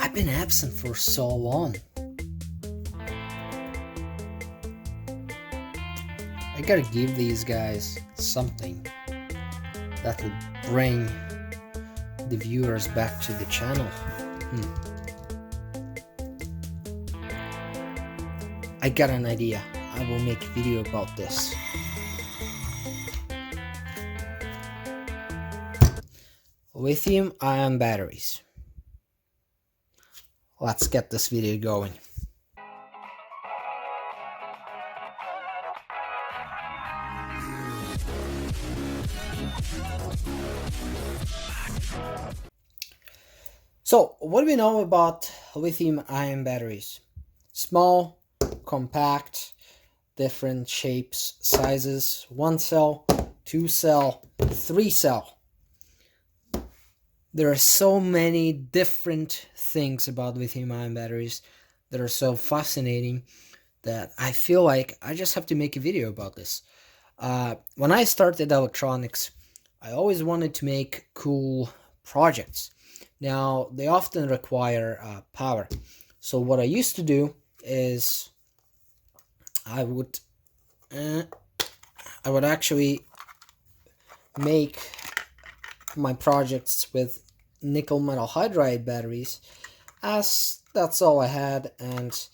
I've been absent for so long. I gotta give these guys something that will bring the viewers back to the channel. I got an idea. I will make a video about this. Lithium-ion batteries. Let's get this video going. So, what do we know about lithium-ion batteries? Small, compact, different shapes, sizes, 1 cell, 2 cell, 3 cell. There are so many different things about lithium-ion batteries that are so fascinating that I feel like I just have to make a video about this. When I started electronics, I always wanted to make cool projects. Now, they often require power. So what I used to do is I would actually make my projects with nickel metal hydride batteries, as that's all I had, and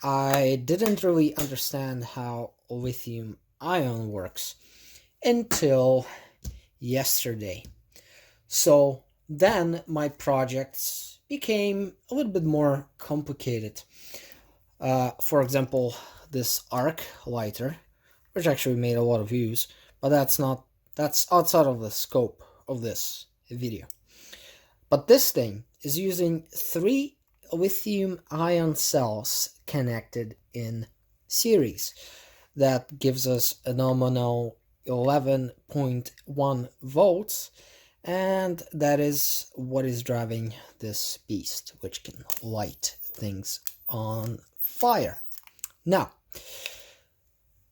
I didn't really understand how lithium ion works until yesterday. So then my projects became a little bit more complicated. For example, this arc lighter, which actually made a lot of views, but that's outside of the scope of this video. But this thing is using 3 lithium-ion cells connected in series. That gives us a nominal 11.1 volts, and that is what is driving this beast, which can light things on fire. Now,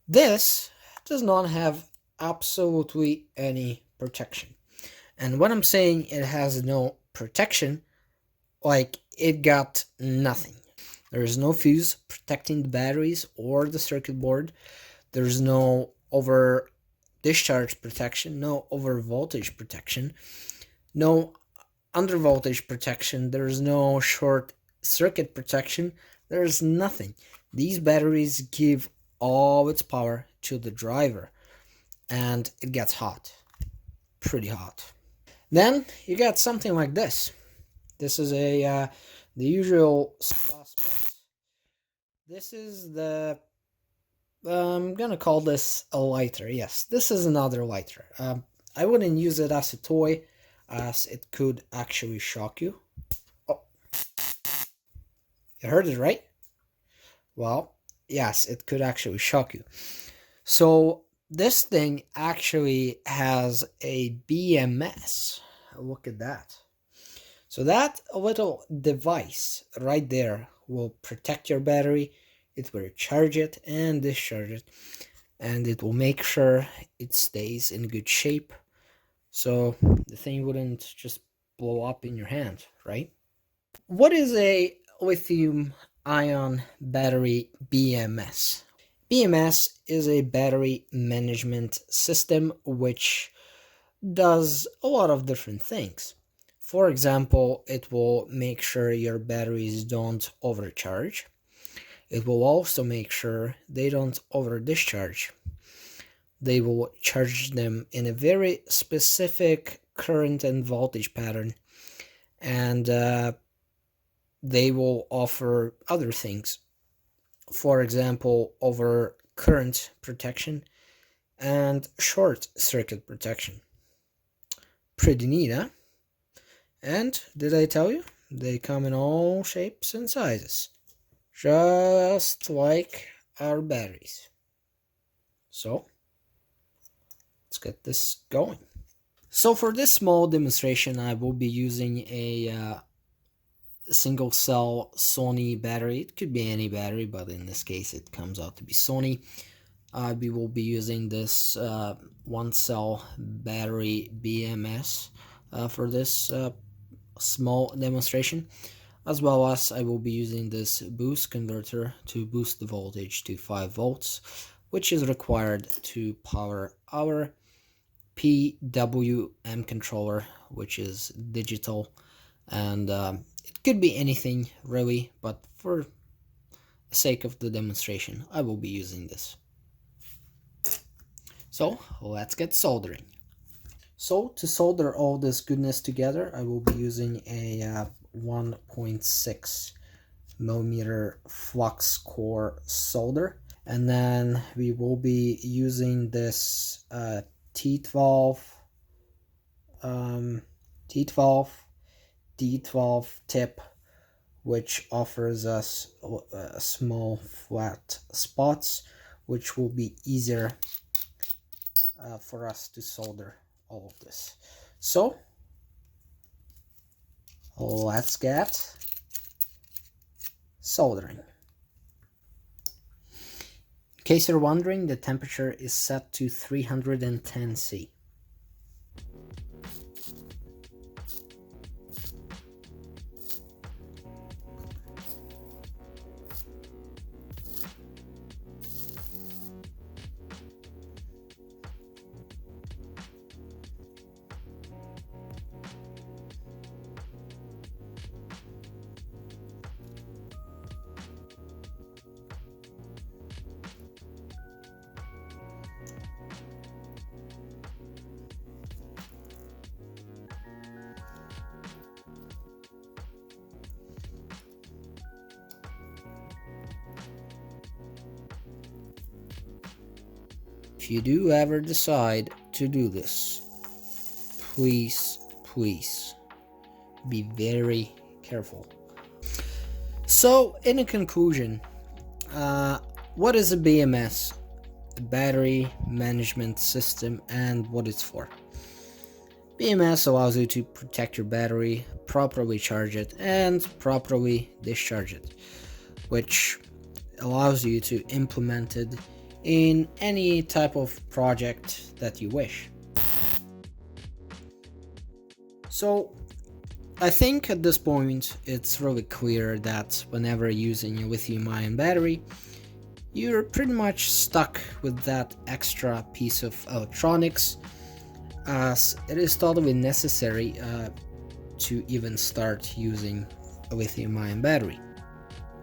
this does not have absolutely any protection. And when I'm saying it has no protection, like it got nothing. There is no fuse protecting the batteries or the circuit board. There's no over discharge protection, no over voltage protection, no under voltage protection. There's no short circuit protection. There's nothing. These batteries give all its power to the driver, and it gets hot, pretty hot. Then you got something like this. This is the usual suspect. This is the I'm gonna call this a lighter. Yes, this is another lighter. I wouldn't use it as a toy, as it could actually shock you. Oh, you heard it right? Well, yes, it could actually shock you. So this thing actually has a BMS. Look at that. So that little device right there will protect your battery. It will charge it and discharge it, and it will make sure it stays in good shape, so the thing wouldn't just blow up in your hand, right? What is a lithium-ion battery BMS? BMS is a battery management system which does a lot of different things. For example, it will make sure your batteries don't overcharge. It will also make sure they don't over discharge. They will charge them in a very specific current and voltage pattern, and they will offer other things. For example, over current protection and short circuit protection. Pretty neat, huh? And did I tell you? They come in all shapes and sizes, just like our batteries. So let's get this going. So for this small demonstration, I will be using a single cell Sony battery. It could be any battery, but in this case it comes out to be Sony. We will be using this 1 cell battery BMS for this small demonstration. as well as I will be using this boost converter to boost the voltage to 5 volts, which is required to power our PWM controller, which is digital, and it could be anything really, but for the sake of the demonstration I will be using this. So let's get soldering. So to solder all this goodness together, I will be using a 1.6 millimeter flux core solder, and then we will be using this T12 T12 D12 tip, which offers us small flat spots, which will be easier for us to solder all of this. So let's get soldering. In case you're wondering, the temperature is set to 310 C. If you do ever decide to do this, please be very careful. So in a conclusion, what is a BMS? A battery management system, and what it's for. BMS allows you to protect your battery, properly charge it, and properly discharge it, which allows you to implement it in any type of project that you wish. So I think at this point it's really clear that whenever using a lithium-ion battery, you're pretty much stuck with that extra piece of electronics, as it is totally necessary to even start using a lithium-ion battery.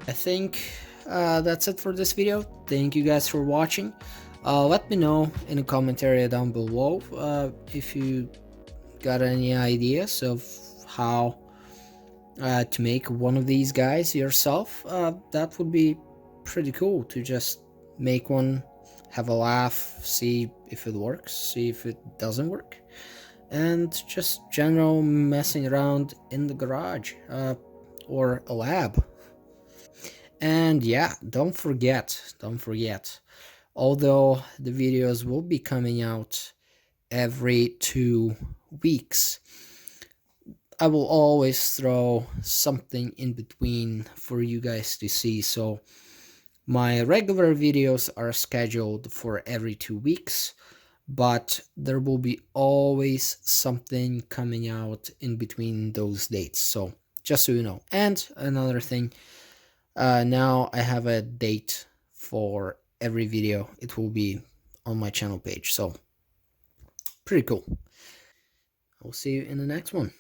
I think that's it for this video. Thank you guys for watching. Let me know in the comment area down below if you got any ideas of how to make one of these guys yourself. That would be pretty cool to just make one, have a laugh, see if it works, see if it doesn't work, and just general messing around in the garage or a lab. And yeah, don't forget, although the videos will be coming out every 2 weeks, I will always throw something in between for you guys to see. So my regular videos are scheduled for every 2 weeks, but there will be always something coming out in between those dates. So just so you know. And another thing, now I have a date for every video. It will be on my channel page. So pretty cool. I'll see you in the next one.